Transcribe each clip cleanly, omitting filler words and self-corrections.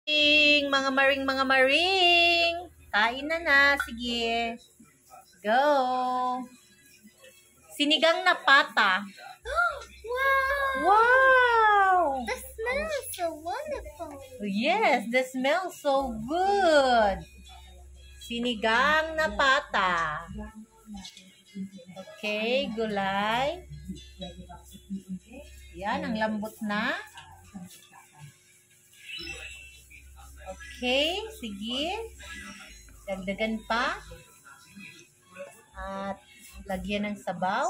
Mga maring. Kain na. Sige. Go. Sinigang na pata. Wow! The smell is so wonderful. Yes, the smell so good. Sinigang na pata. Okay, gulay. Yan, ang lambot na. Okay, sige. Dagdagan pa. At lagyan ng sabaw.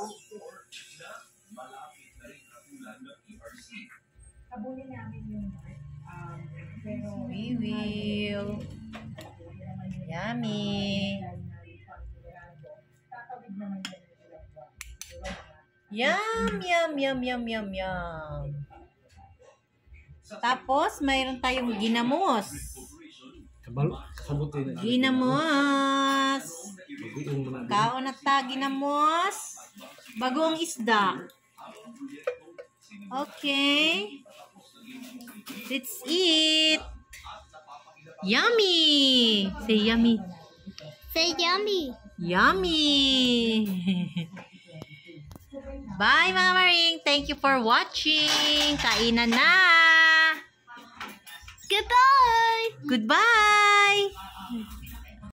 We will. Yummy. Yum. Tapos, mayroon tayong ginamos. Ginamos. Kaon at ta, ginamos. Bagong isda. Okay. Let's eat. Yummy. Say yummy. Say yummy. Yummy. Bye mga maring. Thank you for watching. Kainan na. Goodbye. Goodbye.